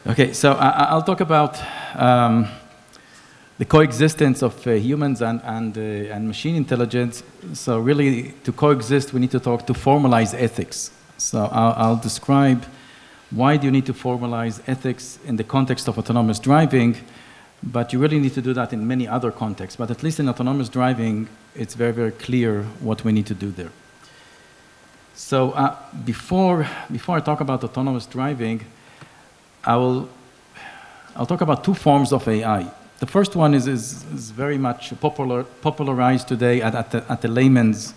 Okay, so I'll talk about the coexistence of humans and machine intelligence. So really, to coexist, we need to formalize ethics. So I'll describe why do you need to formalize ethics in the context of autonomous driving, but you really need to do that in many other contexts. But at least in autonomous driving, it's very, very clear what we need to do there. So before I talk about autonomous driving, I'll talk about two forms of AI. The first one is very much popularized today at the layman's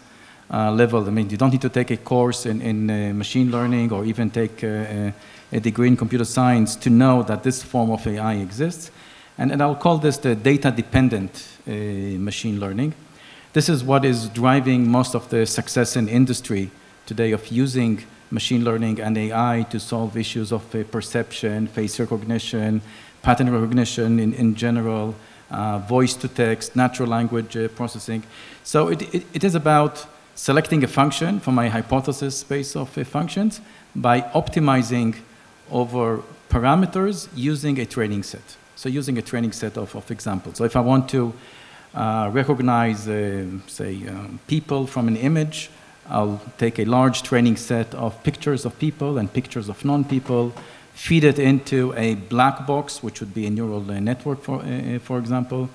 level. I mean, you don't need to take a course in machine learning or even take a degree in computer science to know that this form of AI exists. And I'll call this the data-dependent machine learning. This is what is driving most of the success in industry today of using machine learning and AI to solve issues of perception, face recognition, pattern recognition in general, voice to text, natural language processing. So it is about selecting a function from a hypothesis space of functions by optimizing over parameters using a training set. So using a training set of examples. So if I want to recognize, say, people from an image, I'll take a large training set of pictures of people and pictures of non-people, feed it into a black box, which would be a neural network, for example,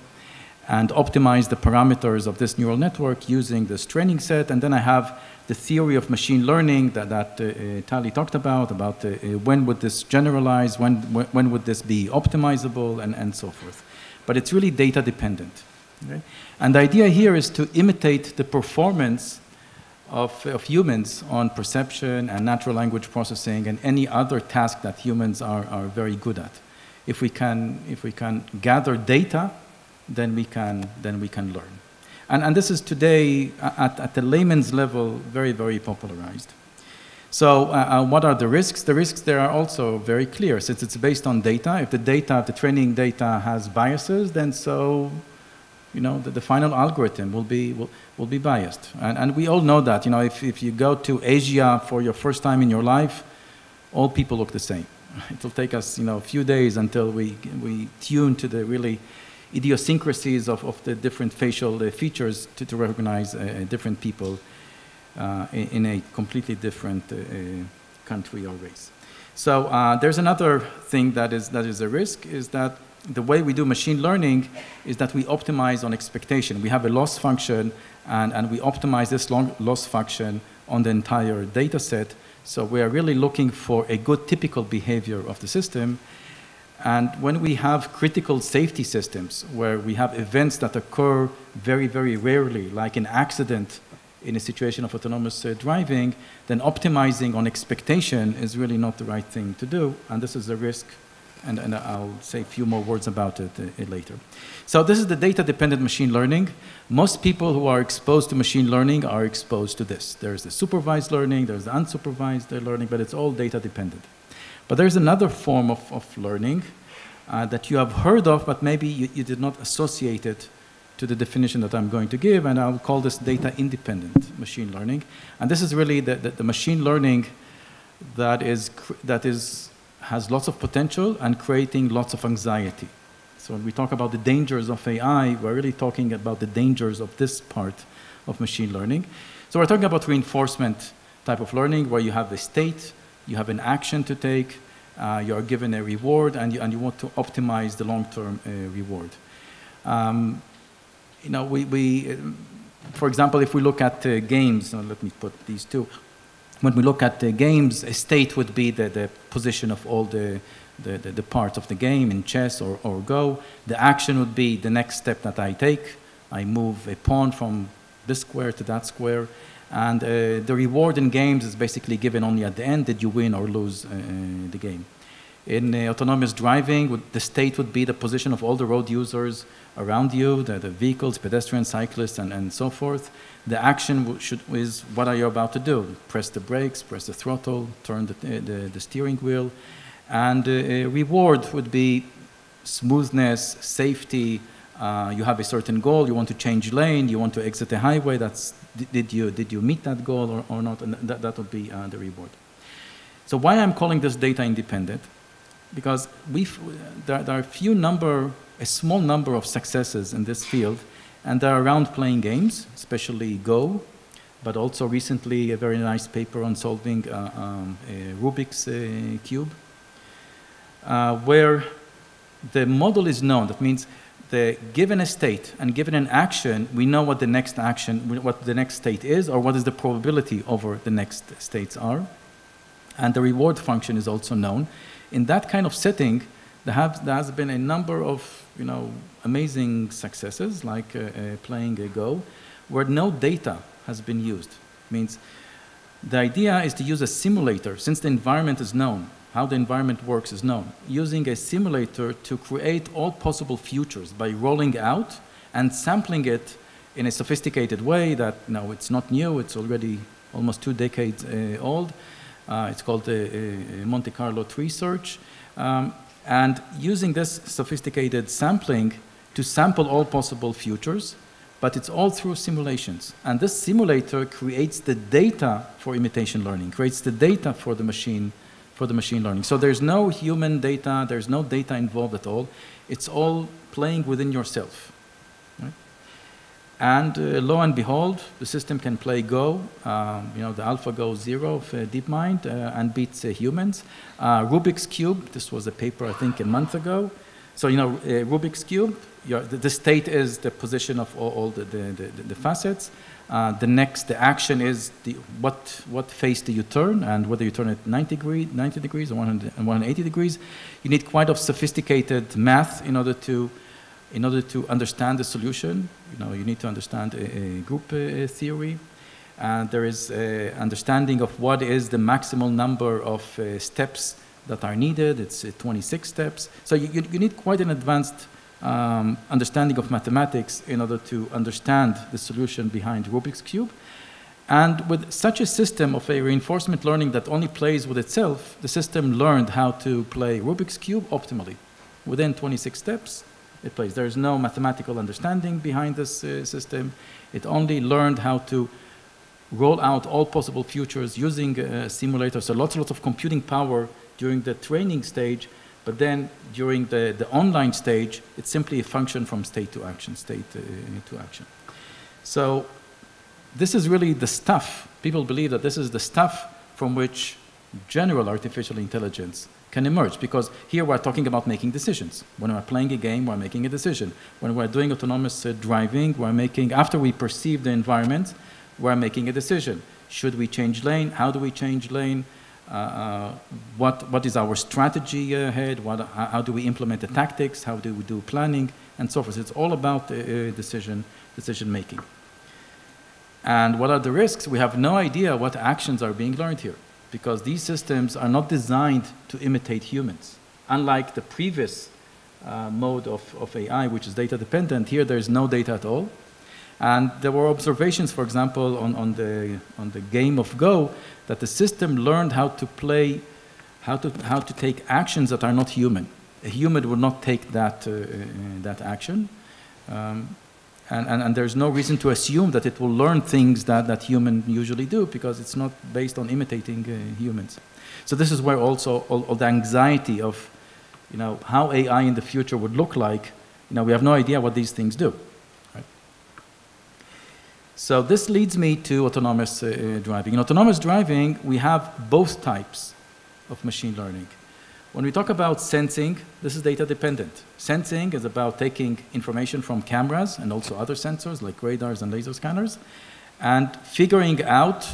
and optimize the parameters of this neural network using this training set. And then I have the theory of machine learning that Tali talked about when would this generalize, when would this be optimizable, and so forth. But it's really data dependent. Okay? And the idea here is to imitate the performance of humans on perception and natural language processing and any other task that humans are very good at. If we can gather data, then we can learn. And this is today at the layman's level very, very popularized. So what are the risks? The risks there are also very clear. Since it's based on data, if the training data has biases, then so the final algorithm will be biased. And we all know that. If you go to Asia for your first time in your life, all people look the same. It will take us a few days until we tune to the really idiosyncrasies of the different facial features to recognize different people in a completely different country or race. So there's another thing that is a risk, is that the way we do machine learning is that we optimize on expectation. We have a loss function, and we optimize this loss function on the entire data set. So we are really looking for a good typical behavior of the system. And when we have critical safety systems, where we have events that occur very, very rarely, like an accident in a situation of autonomous driving, then optimizing on expectation is really not the right thing to do. And this is a risk. And I'll say a few more words about it later. So this is the data-dependent machine learning. Most people who are exposed to machine learning are exposed to this. There's the supervised learning, there's the unsupervised learning, but it's all data-dependent. But there's another form of learning that you have heard of, but maybe you did not associate it to the definition that I'm going to give, and I'll call this data-independent machine learning. And this is really the machine learning that has lots of potential and creating lots of anxiety. So when we talk about the dangers of AI, we're really talking about the dangers of this part of machine learning. So we're talking about reinforcement type of learning, where you have a state, you have an action to take, you are given a reward, and you want to optimize the long-term reward. For example, if we look at games, let me put these two. When we look at the games, a state would be the position of all the parts of the game in chess or Go. The action would be the next step that I take. I move a pawn from this square to that square. And the reward in games is basically given only at the end. Did you win or lose the game? In autonomous driving, the state would be the position of all the road users around you, the vehicles, pedestrians, cyclists, and so forth. The action is what are you about to do? Press the brakes, press the throttle, turn the steering wheel. And reward would be smoothness, safety. You have a certain goal, you want to change lane, you want to exit a highway. Did you meet that goal or not? And that would be the reward. So why I'm calling this data independent? because there are a small number of successes in this field, and they're around playing games, especially Go, but also recently a very nice paper on solving a Rubik's cube, where the model is known. That means given a state and given an action, we know what the next action, what the next state is, or what is the probability over the next states are. And the reward function is also known. In that kind of setting, there has been a number of amazing successes, like playing a Go, where no data has been used. Means the idea is to use a simulator, since the environment is known, how the environment works is known, using a simulator to create all possible futures by rolling out and sampling it in a sophisticated way that, it's not new, it's already almost 2 decades old. It's called Monte Carlo tree search. And using this sophisticated sampling to sample all possible futures, but it's all through simulations. And this simulator creates the data for imitation learning, creates the data for the machine learning. So there's no human data, there's no data involved at all. It's all playing within yourself. Right? And lo and behold, the system can play Go, the AlphaGo 0 of DeepMind, and beats humans. Rubik's Cube, this was a paper, I think, a month ago. So, Rubik's Cube, the state is the position of all the facets. The action is what face do you turn, and whether you turn it 90 degrees or 180 degrees. You need quite a sophisticated math in order to understand the solution. You need to understand a group theory. There is understanding of what is the maximal number of steps that are needed. It's 26 steps. So you need quite an advanced understanding of mathematics in order to understand the solution behind Rubik's Cube. And with such a system of a reinforcement learning that only plays with itself, the system learned how to play Rubik's Cube optimally. Within 26 steps, it plays. There is no mathematical understanding behind this system. It only learned how to roll out all possible futures using simulators. So lots of computing power during the training stage, but then during the online stage, it's simply a function from state to action, So this is really the stuff. People believe that this is the stuff from which general artificial intelligence can emerge, because here we're talking about making decisions. When we're playing a game, we're making a decision. When we're doing autonomous driving, after we perceive the environment, we're making a decision. Should we change lane? How do we change lane? What is our strategy ahead? How do we implement the tactics? How do we do planning? And so forth. It's all about decision making. And what are the risks? We have no idea what actions are being learned here, because these systems are not designed to imitate humans. Unlike the previous mode of AI, which is data dependent, here there's no data at all. And there were observations, for example, on the game of Go, that the system learned how to play, how to take actions that are not human. A human would not take that action. And there's no reason to assume that it will learn things that humans usually do, because it's not based on imitating humans. So this is where also all the anxiety of how AI in the future would look like. We have no idea what these things do. Right? So this leads me to autonomous driving. In autonomous driving, we have both types of machine learning. When we talk about sensing, this is data dependent. Sensing is about taking information from cameras and also other sensors like radars and laser scanners, and figuring out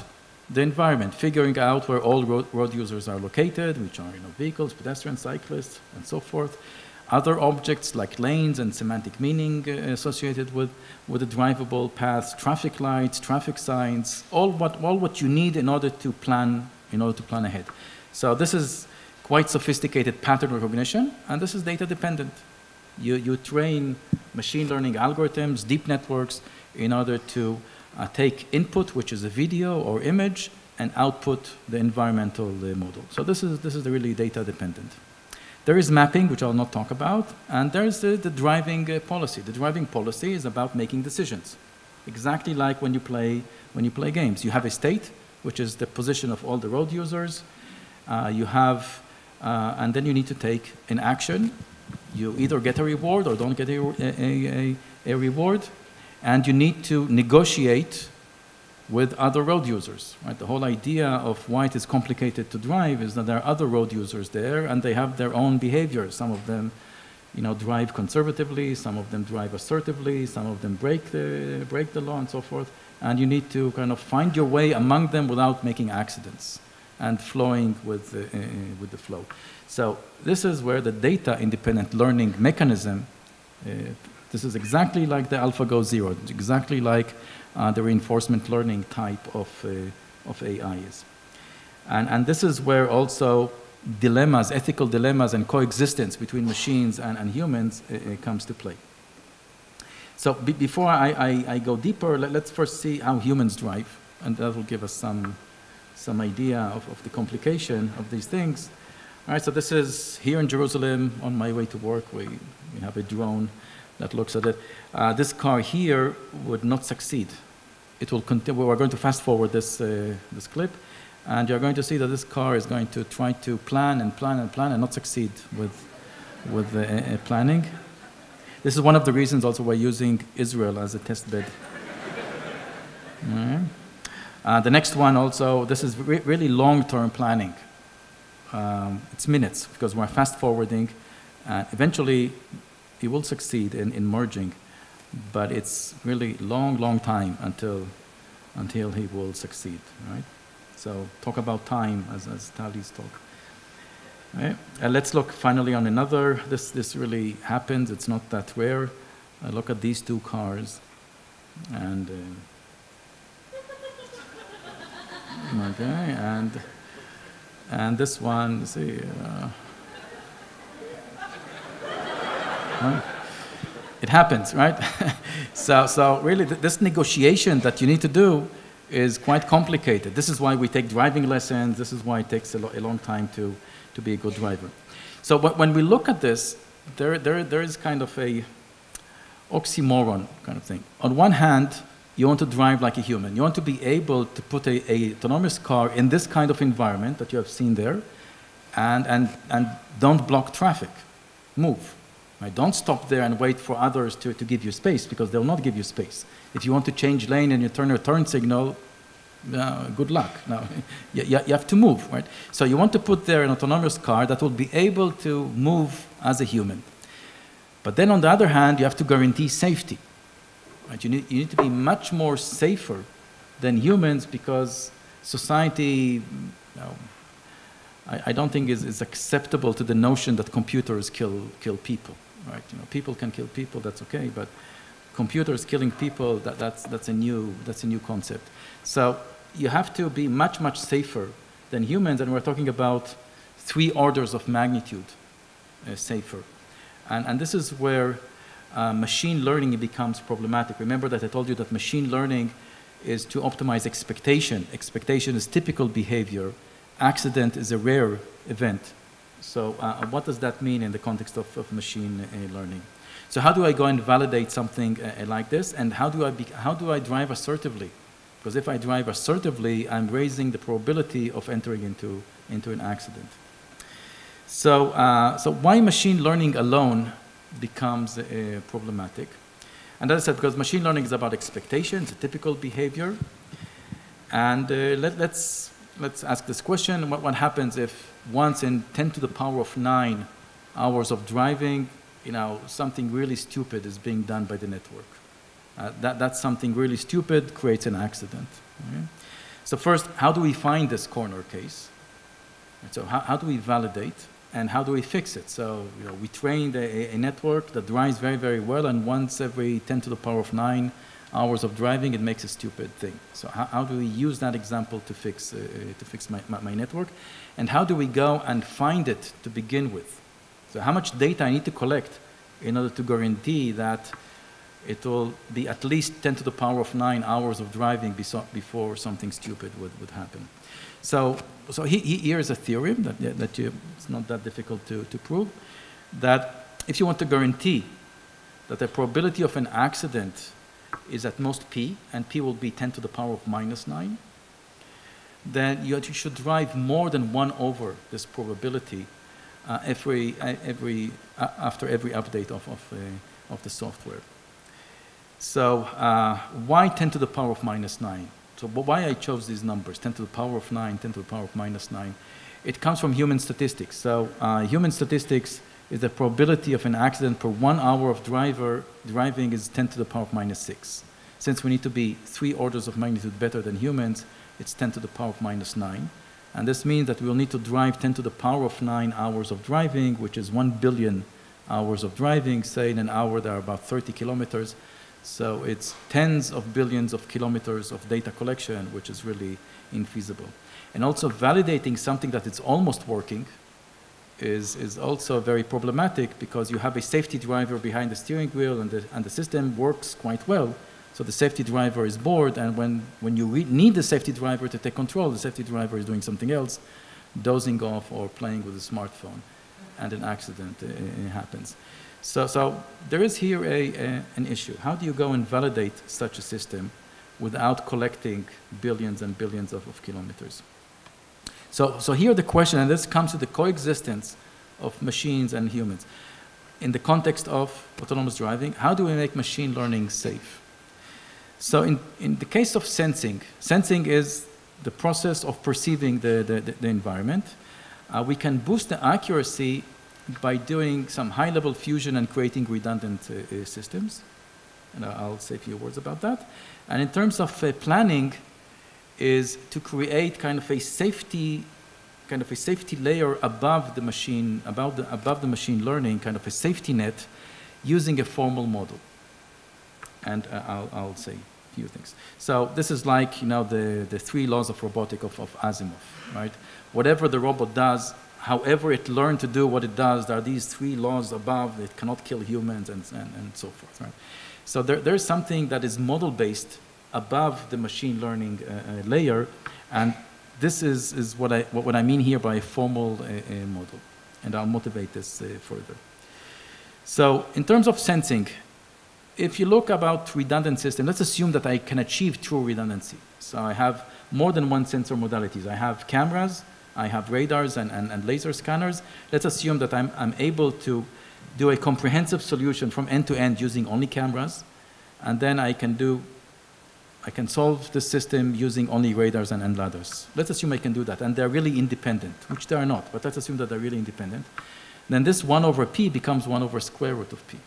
the environment, figuring out where all road users are located, which are vehicles, pedestrians, cyclists, and so forth. Other objects like lanes and semantic meaning associated with the drivable paths, traffic lights, traffic signs, all what you need in order to plan ahead. So this is quite sophisticated pattern recognition, and this is data dependent. You train machine learning algorithms, deep networks, in order to take input, which is a video or image, and output the environmental model. So this is really data dependent. There is mapping, which I'll not talk about, and there's the driving policy. The driving policy is about making decisions, exactly like when you play games. You have a state, which is the position of all the road users. You have and then you need to take an action. You either get a reward or don't get a reward, and you need to negotiate with other road users, right? The whole idea of why it is complicated to drive is that there are other road users there, and they have their own behavior. Some of them, drive conservatively, some of them drive assertively, some of them break the law, and so forth. And you need to kind of find your way among them without making accidents and flowing with the flow. So this is where the data-independent learning mechanism, this is exactly like the AlphaGo Zero, it's exactly like the reinforcement learning type of AI is. And this is where also dilemmas, ethical dilemmas and coexistence between machines and humans comes to play. So before I go deeper, let's first see how humans drive, and that will give us some idea of the complication of these things. All right, so this is here in Jerusalem on my way to work. We have a drone that looks at it. This car here would not succeed. It will continue. We're going to fast forward this clip, and you're going to see that this car is going to try to plan and plan and plan and not succeed with planning. This is one of the reasons also we're using Israel as a test bed. The next one also, this is really long-term planning. It's minutes because we're fast forwarding. Eventually, he will succeed in merging, but it's really long time until he will succeed, right? So talk about time as Tali's talk. Right? Let's look finally on another. This really happens. It's not that rare. Look at these two cars, and okay, and this one. See. It happens, right? so really, this negotiation that you need to do is quite complicated. This is why we take driving lessons. This is why it takes a long time to be a good driver. So when we look at this, there is kind of a oxymoron kind of thing. On one hand, you want to drive like a human. You want to be able to put a autonomous car in this kind of environment that you have seen there, and don't block traffic. Move. Right? Don't stop there and wait for others to give you space, because they'll not give you space. If you want to change lane and you turn your turn signal, good luck. No, you have to move, right? So you want to put there an autonomous car that will be able to move as a human. But then on the other hand, you have to guarantee safety. Right? You need to be much more safer than humans, because society, I don't think is acceptable to the notion that computers kill people. Right? People can kill people, that's okay, but computers killing people, that's a new concept. So you have to be much safer than humans, and we're talking about 3 orders of magnitude safer. And this is where machine learning becomes problematic. Remember that I told you that machine learning is to optimize expectation. Expectation is typical behavior. Accident is a rare event. So what does that mean in the context of machine learning? So how do I go and validate something like this, and how do I drive assertively? Because if I drive assertively, I'm raising the probability of entering into an accident. So why machine learning alone becomes problematic? And as I said, because machine learning is about expectations, a typical behavior. And let's ask this question: what happens if once in 10 to the power of 9 hours of driving, something really stupid is being done by the network? That's something really stupid creates an accident. Okay? So first, how do we find this corner case? So how do we validate, and how do we fix it? So we trained a network that drives very well, and once every 10 to the power of 9 hours of driving, it makes a stupid thing. So how do we use that example to fix my network? And how do we go and find it to begin with? So how much data I need to collect in order to guarantee that it will be at least 10 to the power of 9 hours of driving before something stupid would happen? So here is a theorem that it's not that difficult to prove, that if you want to guarantee that the probability of an accident is at most p, and p will be 10 to the power of -9, then you should drive more than 1 over this probability after every update of the software. So why 10 to the power of minus 9? So why I chose these numbers, 10 to the power of 9, 10 to the power of minus 9? It comes from human statistics. So human statistics is the probability of an accident per 1 hour of driving is 10 to the power of minus 6. Since we need to be 3 orders of magnitude better than humans, it's 10 to the power of minus 9. And this means that we'll need to drive 10 to the power of 9 hours of driving, which is 1 billion hours of driving. Say in an hour there are about 30 kilometers. So it's tens of billions of kilometers of data collection, which is really infeasible. And also validating something that it's almost working is also very problematic, because you have a safety driver behind the steering wheel and the system works quite well. So the safety driver is bored, and when you need the safety driver to take control, the safety driver is doing something else, dozing off or playing with a smartphone, and an accident happens. So there is here an issue. How do you go and validate such a system without collecting billions and billions of kilometers? So here the question, and this comes to the coexistence of machines and humans. In the context of autonomous driving, how do we make machine learning safe? So in the case of sensing is the process of perceiving the environment. We can boost the accuracy by doing some high-level fusion and creating redundant systems. And I'll say a few words about that. And in terms of planning, is to create kind of a safety layer above the machine, above the machine learning, kind of a safety net, using a formal model. And I'll say a few things. So this is like, the 3 laws of robotics of Asimov, right? Whatever the robot does, however it learned to do what it does, there are these 3 laws above. It cannot kill humans and so forth, right? So there's something that is model-based above the machine learning layer, and this is what I mean here by a formal model, and I'll motivate this further. So in terms of sensing, if you look about redundant system, let's assume that I can achieve true redundancy. So I have more than one sensor modalities. I have cameras, I have radars and laser scanners. Let's assume that I'm able to do a comprehensive solution from end to end using only cameras, and then I can solve the system using only radars and ladders. Let's assume I can do that, and they're really independent, which they are not, but let's assume that they're really independent. Then this 1 over p becomes 1 over square root of p.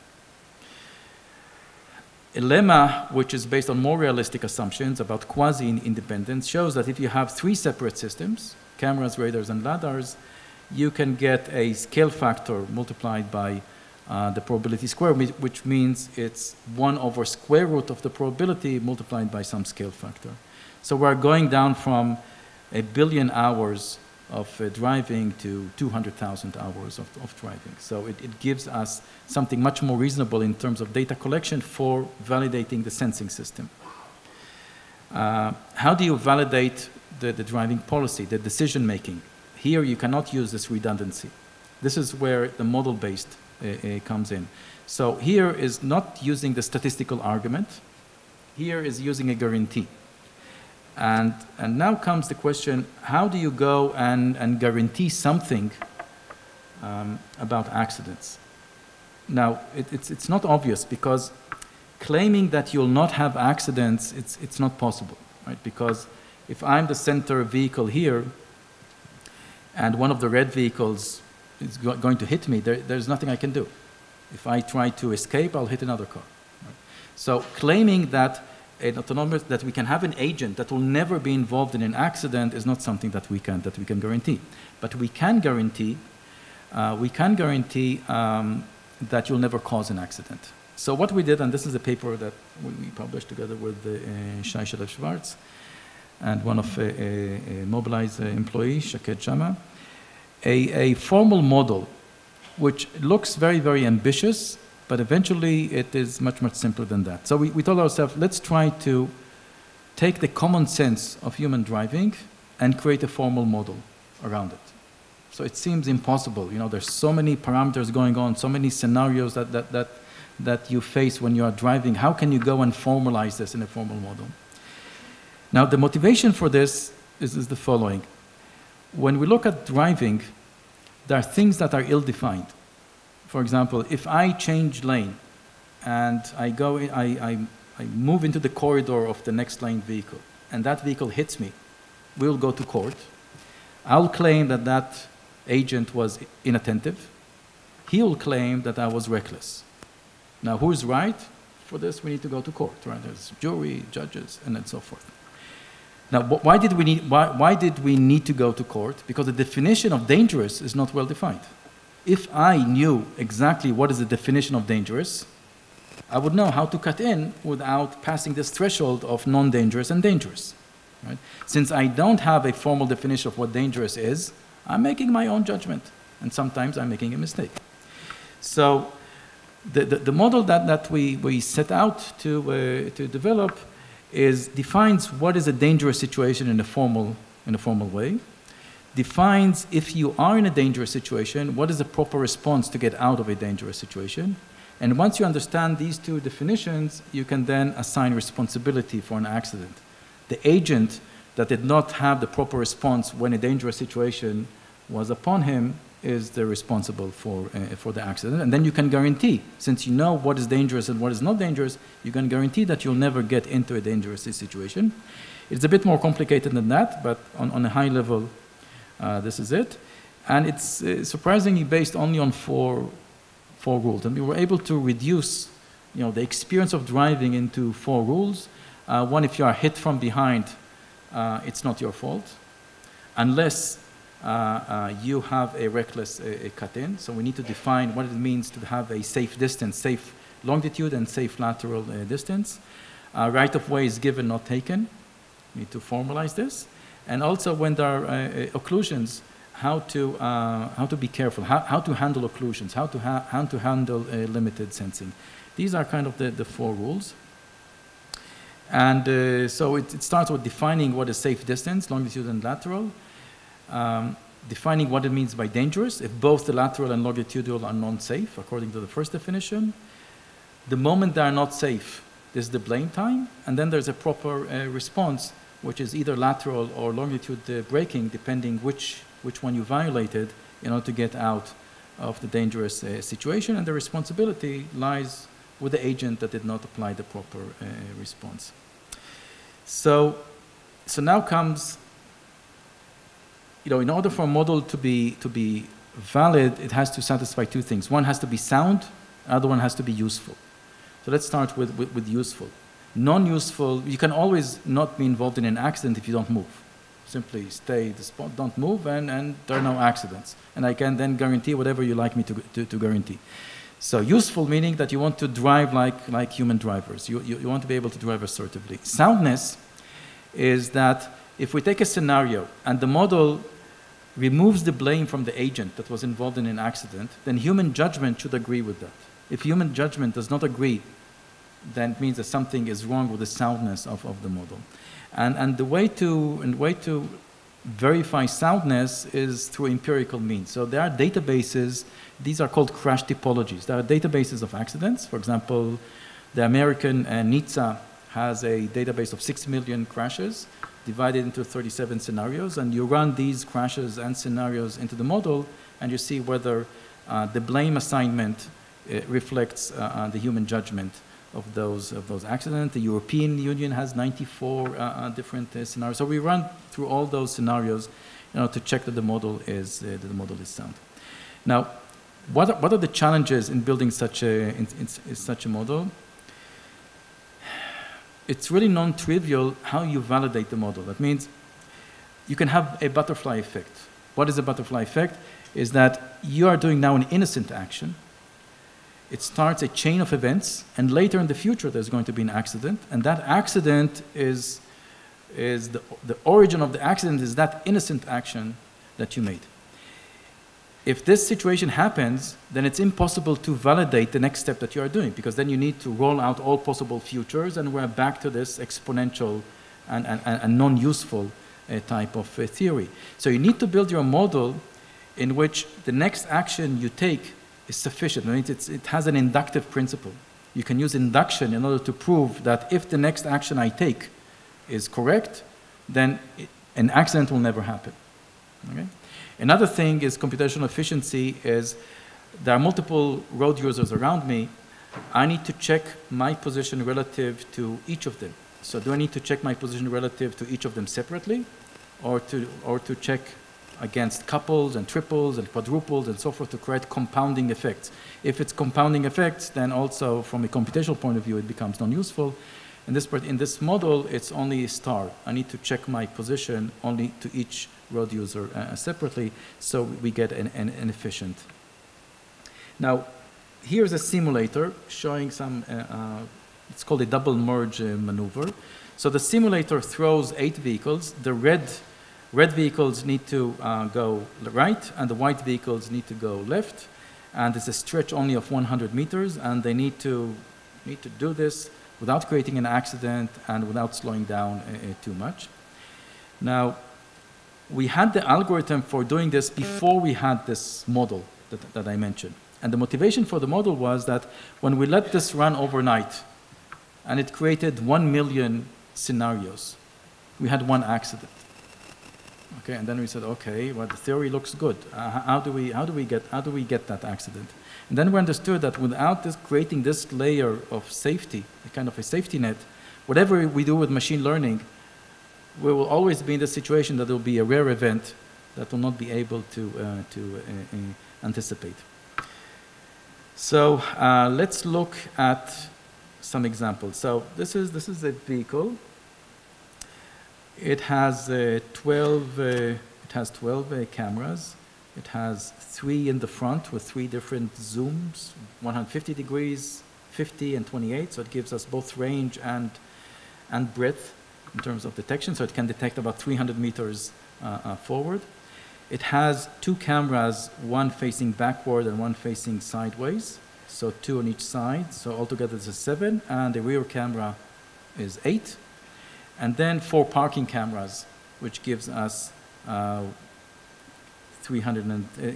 A lemma, which is based on more realistic assumptions about quasi-independence, shows that if you have 3 separate systems, cameras, radars, and ladders, you can get a scale factor multiplied by the probability square, which means it's 1 over square root of the probability multiplied by some scale factor. So we're going down from 1 billion hours of driving to 200,000 hours of driving. So it gives us something much more reasonable in terms of data collection for validating the sensing system. How do you validate the driving policy, the decision making? Here you cannot use this redundancy. This is where the model-based comes in. So here is not using the statistical argument. Here is using a guarantee. And now comes the question, how do you go and guarantee something about accidents? Now, it's not obvious, because claiming that you'll not have accidents, it's not possible, right? Because if I'm the center vehicle here, and one of the red vehicles is going to hit me, there's nothing I can do. If I try to escape, I'll hit another car. Right? So claiming that that we can have an agent that will never be involved in an accident is not something that we can guarantee. But we can guarantee that you'll never cause an accident. So what we did, and this is a paper that we published together with Shai Shalev-Schwartz and one of Mobileye's employees, Shaked Shama, a formal model which looks very, very ambitious, but eventually it is much, much simpler than that. So we told ourselves, let's try to take the common sense of human driving and create a formal model around it. So it seems impossible. There's so many parameters going on, so many scenarios that you face when you are driving. How can you go and formalize this in a formal model? Now, the motivation for this is the following. When we look at driving, there are things that are ill-defined. For example, if I change lane and I move into the corridor of the next lane vehicle, and that vehicle hits me, we'll go to court. I'll claim that that agent was inattentive. He will claim that I was reckless. Now, who's right? For this, we need to go to court, right? There's jury, judges, and then so forth. Now, why did we need to go to court? Because the definition of dangerous is not well defined. If I knew exactly what is the definition of dangerous, I would know how to cut in without passing this threshold of non-dangerous and dangerous. Right? Since I don't have a formal definition of what dangerous is, I'm making my own judgment, and sometimes I'm making a mistake. So the model that we set out to develop defines what is a dangerous situation in a formal way, defines if you are in a dangerous situation, what is the proper response to get out of a dangerous situation. And once you understand these two definitions, you can then assign responsibility for an accident. The agent that did not have the proper response when a dangerous situation was upon him is the responsible for the accident. And then you can guarantee, since you know what is dangerous and what is not dangerous, you can guarantee that you'll never get into a dangerous situation. It's a bit more complicated than that, but on a high level, this is it. And it's surprisingly based only on four rules. And we were able to reduce the experience of driving into 4 rules. One, if you are hit from behind, it's not your fault, unless you have a reckless cut-in. So we need to define what it means to have a safe distance, safe longitude and safe lateral distance. Right-of-way is given, not taken. We need to formalize this. And also when there are occlusions, how to be careful, how to handle occlusions, how to handle limited sensing. These are kind of the 4 rules. And so it starts with defining what is safe distance, longitude and lateral, defining what it means by dangerous, if both the lateral and longitudinal are non-safe, according to the first definition. The moment they are not safe, this is the blame time, and then there's a proper response, which is either lateral or longitude braking, depending which one you violated, in order to get out of the dangerous situation, and the responsibility lies with the agent that did not apply the proper response. So now comes, in order for a model to be valid, it has to satisfy 2 things. One has to be sound, the other one has to be useful. So let's start with useful. Non-useful, you can always not be involved in an accident if you don't move. Simply stay the spot, don't move, and there are no accidents. And I can then guarantee whatever you like me to guarantee. So useful meaning that you want to drive like human drivers. You want to be able to drive assertively. Soundness is that if we take a scenario and the model removes the blame from the agent that was involved in an accident, then human judgment should agree with that. If human judgment does not agree, then it means that something is wrong with the soundness of the model. And the way to verify soundness is through empirical means. So there are databases, these are called crash typologies. There are databases of accidents. For example, the American NHTSA has a database of 6 million crashes divided into 37 scenarios, and you run these crashes and scenarios into the model, and you see whether the blame assignment reflects the human judgment of those accidents. The European Union has 94 different scenarios. So we run through all those scenarios, to check that the model is sound. Now, what are the challenges in building such a model? It's really non-trivial how you validate the model. That means you can have a butterfly effect. What is a butterfly effect? Is that you are doing now an innocent action. It starts a chain of events, and later in the future there's going to be an accident, and that accident is the origin of the accident is that innocent action that you made. If this situation happens, then it's impossible to validate the next step that you are doing, because then you need to roll out all possible futures, and we're back to this exponential and non-useful type of theory. So you need to build your model in which the next action you take is sufficient. I mean, it has an inductive principle. You can use induction in order to prove that if the next action I take is correct, then an accident will never happen. Okay? Another thing is computational efficiency is there are multiple road users around me. I need to check my position relative to each of them. So do I need to check my position relative to each of them separately, or to check against couples and triples and quadruples and so forth to create compounding effects? If it's compounding effects, then also from a computational point of view, it becomes non-useful. In this model, it's only a star. I need to check my position only to each road user separately, so we get an efficient. Now, here's a simulator showing some, it's called a double merge maneuver. So the simulator throws 8 vehicles. The red vehicles need to go right, and the white vehicles need to go left. And it's a stretch only of 100 meters, and they need to do this without creating an accident and without slowing down too much. Now, we had the algorithm for doing this before we had this model that I mentioned. And the motivation for the model was that when we let this run overnight, and it created 1 million scenarios, we had 1 accident. Okay, and then we said, okay, well, the theory looks good. How do we get that accident? And then we understood that without creating this layer of safety, a kind of a safety net, whatever we do with machine learning, we will always be in the situation that there will be a rare event that will not be able to anticipate. So let's look at some examples. So this is a vehicle. It has 12 cameras. It has 3 in the front with 3 different zooms, 150 degrees, 50, and 28. So it gives us both range and breadth in terms of detection. So it can detect about 300 meters forward. It has 2 cameras, one facing backward and one facing sideways. So 2 on each side. So altogether it's 7, and the rear camera is 8. And then 4 parking cameras, which gives us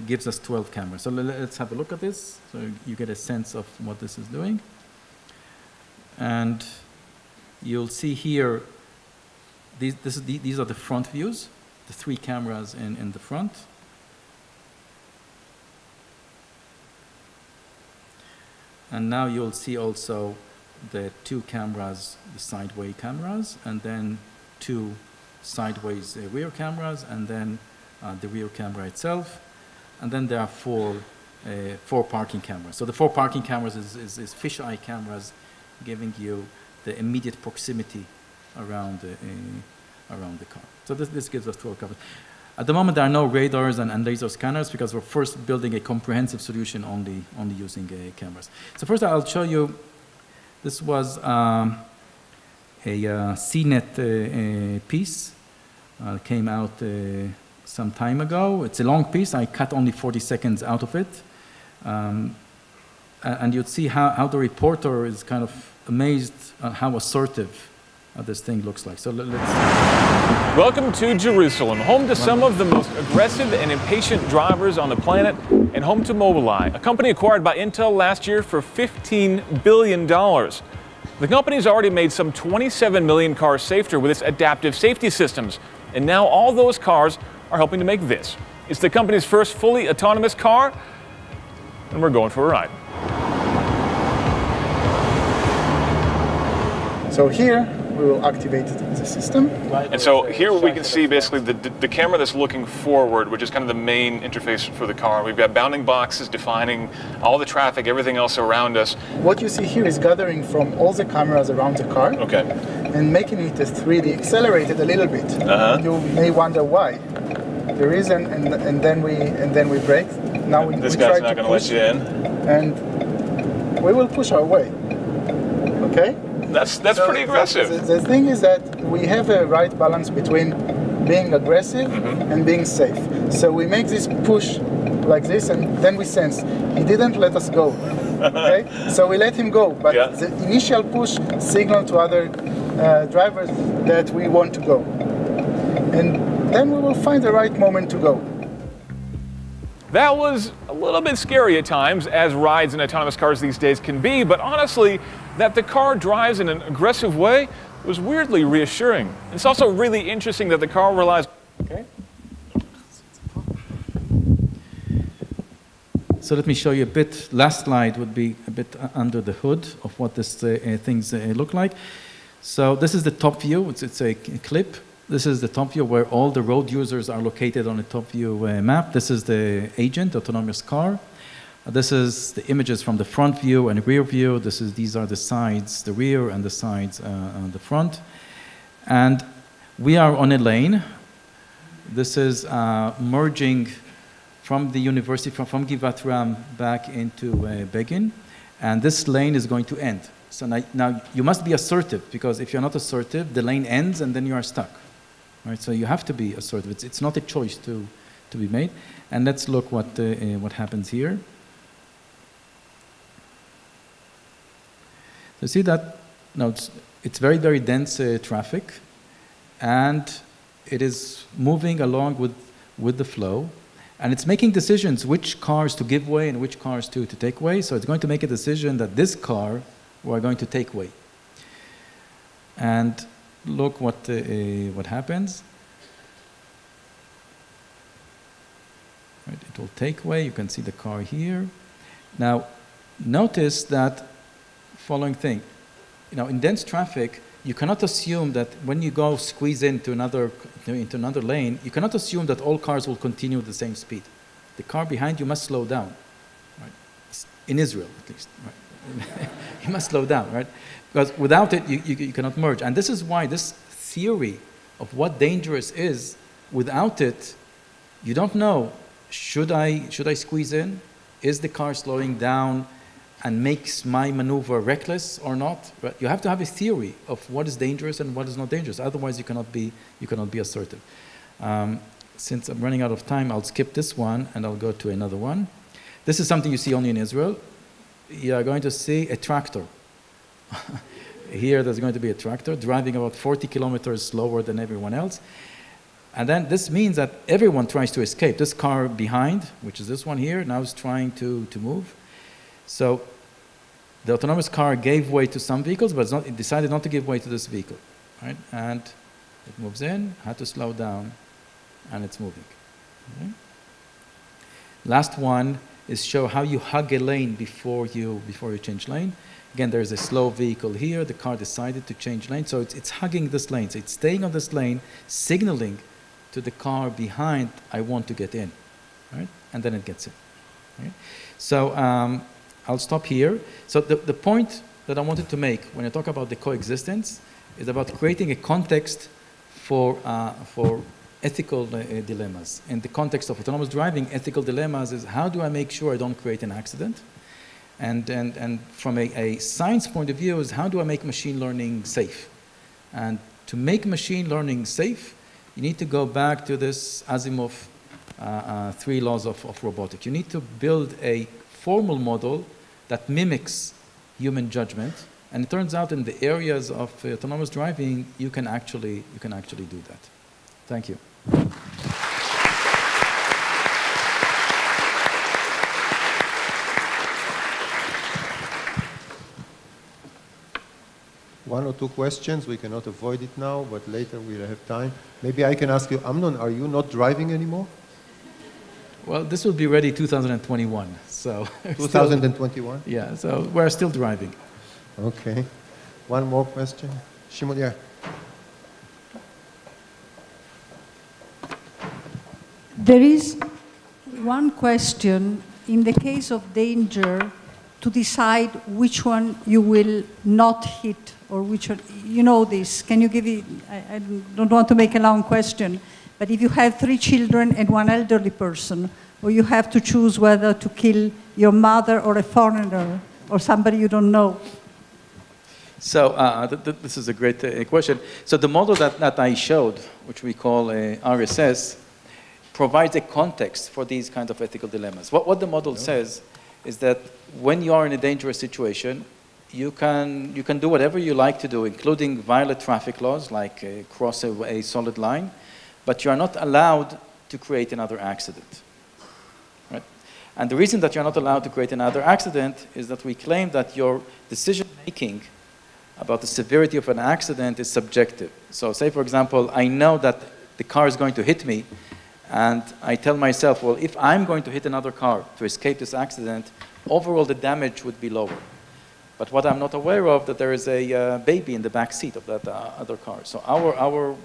gives us 12 cameras. So let's have a look at this, so you get a sense of what this is doing. And you'll see here, these are the front views, the 3 cameras in the front. And now you'll see also the 2 cameras, the sideway cameras, and then 2 sideways rear cameras, and then the rear camera itself. And then there are 4 parking cameras. So the 4 parking cameras is fisheye cameras, giving you the immediate proximity around the car. So this gives us 12 cameras. At the moment, there are no radars and laser scanners because we're first building a comprehensive solution only using cameras. So first I'll show you, this was a CNET piece. Came out some time ago. It's a long piece. I cut only 40 seconds out of it. And you'd see how the reporter is kind of amazed at how assertive this thing looks like. So let's... Welcome to Jerusalem, home to some of the most aggressive and impatient drivers on the planet, and home to Mobileye, a company acquired by Intel last year for $15 billion. The company's already made some 27 million cars safer with its adaptive safety systems, and now all those cars are helping to make this. It's the company's first fully autonomous car, and we're going for a ride. So here we will activate the system. And so here we can see basically the camera that's looking forward, which is kind of the main interface for the car. We've got bounding boxes defining all the traffic, everything else around us. What you see here is gathering from all the cameras around the car, okay, and making it a 3D, accelerated a little bit. You may wonder why. The reason, and then we brake. Now this guy's not going to let you in, and we will push our way. Okay. That's so pretty aggressive. The thing is that we have a right balance between being aggressive and being safe. So we make this push like this, and then we sense he didn't let us go. Okay, so we let him go, but the initial push signaled to other drivers that we want to go, and then we will find the right moment to go. That was a little bit scary at times, as rides in autonomous cars these days can be, but honestly, that the car drives in an aggressive way was weirdly reassuring. It's also really interesting that the car relies... Okay. So let me show you a bit. Last slide would be a bit under the hood of what these things look like. So this is the top view. It's a clip. This is the top view where all the road users are located on the top view map. This is the agent, autonomous car. This is the images from the front view and rear view. These are the sides, the rear and the sides on the front. And we are on a lane. This is merging from the university, from Givat Ram back into Begin. And this lane is going to end. So now you must be assertive, because if you're not assertive, the lane ends and then you are stuck. Right? So you have to be assertive. It's not a choice to be made. And let's look what happens here. So see that now it's very, very dense traffic, and it is moving along with the flow, and it's making decisions which cars to give way and which cars to take way. So it's going to make a decision that this car we're going to take way. And look what happens. Right, it will take way. You can see the car here. Now, notice that following thing. In dense traffic, you cannot assume that when you go squeeze into another lane, you cannot assume that all cars will continue at the same speed. The car behind you must slow down, right? In Israel, at least, right? You must slow down, right? Because without it, you cannot merge. And this is why this theory of what dangerous is, without it, you don't know, should I squeeze in? Is the car slowing down and makes my maneuver reckless or not? But you have to have a theory of what is dangerous and what is not dangerous. Otherwise, you cannot be assertive. Since I'm running out of time, I'll skip this one and I'll go to another one. This is something you see only in Israel. You are going to see a tractor. Here, there's going to be a tractor driving about 40 kilometers slower than everyone else. And then this means that everyone tries to escape. This car behind, which is this one here, now is trying to move. So the autonomous car gave way to some vehicles, but it decided not to give way to this vehicle, right? And it moves in, had to slow down, and it's moving. Okay? Last one is show how you hug a lane before you change lane. Again, there's a slow vehicle here. The car decided to change lane, so it's hugging this lane. So it's staying on this lane, signaling to the car behind, I want to get in, right? And then it gets in. Right? So I'll stop here. So the point that I wanted to make when I talk about the coexistence is about creating a context for ethical dilemmas. In the context of autonomous driving, ethical dilemmas is how do I make sure I don't create an accident? And from a science point of view is how do I make machine learning safe? And to make machine learning safe, you need to go back to this Asimov 3 laws of robotics. You need to build a formal model that mimics human judgment, and it turns out in the areas of autonomous driving, you can actually do that. Thank you. One or two questions. We cannot avoid it now, but later we'll have time. Maybe I can ask you, Amnon, are you not driving anymore? Well, this will be ready 2021, so... 2021? Yeah, so we're still driving. Okay. One more question. Shimon, yeah. There is one question, in the case of danger, to decide which one you will not hit or which one, you know this. Can you give it, I don't want to make a long question, but if you have 3 children and 1 elderly person, or you have to choose whether to kill your mother or a foreigner or somebody you don't know. So this is a great question. So the model that I showed, which we call RSS, provides a context for these kinds of ethical dilemmas. What the model says is that when you are in a dangerous situation, you can do whatever you like to do, including violate traffic laws, like cross a solid line, but you are not allowed to create another accident. Right? And the reason that you're not allowed to create another accident is that we claim that your decision-making about the severity of an accident is subjective. So say, for example, I know that the car is going to hit me, And I tell myself, well, if I'm going to hit another car to escape this accident, overall the damage would be lower. But what I'm not aware of, that there is a baby in the back seat of that other car. So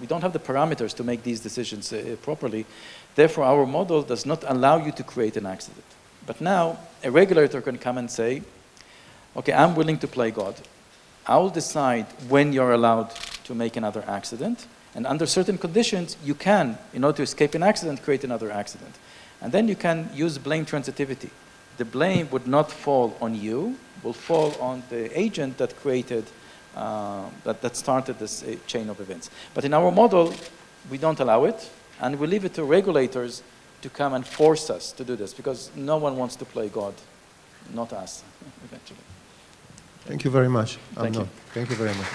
we don't have the parameters to make these decisions properly. Therefore, our model does not allow you to create an accident. But now, a regulator can come and say, okay, I'm willing to play God. I'll decide when you're allowed to make another accident. And under certain conditions, you can, in order to escape an accident, create another accident. And then you can use blame transitivity. The blame would not fall on you, will fall on the agent that created, that started this chain of events. But in our model, we don't allow it, and we leave it to regulators to come and force us to do this, because no one wants to play God, not us, eventually. Thank you very much. Thank you. Thank you very much.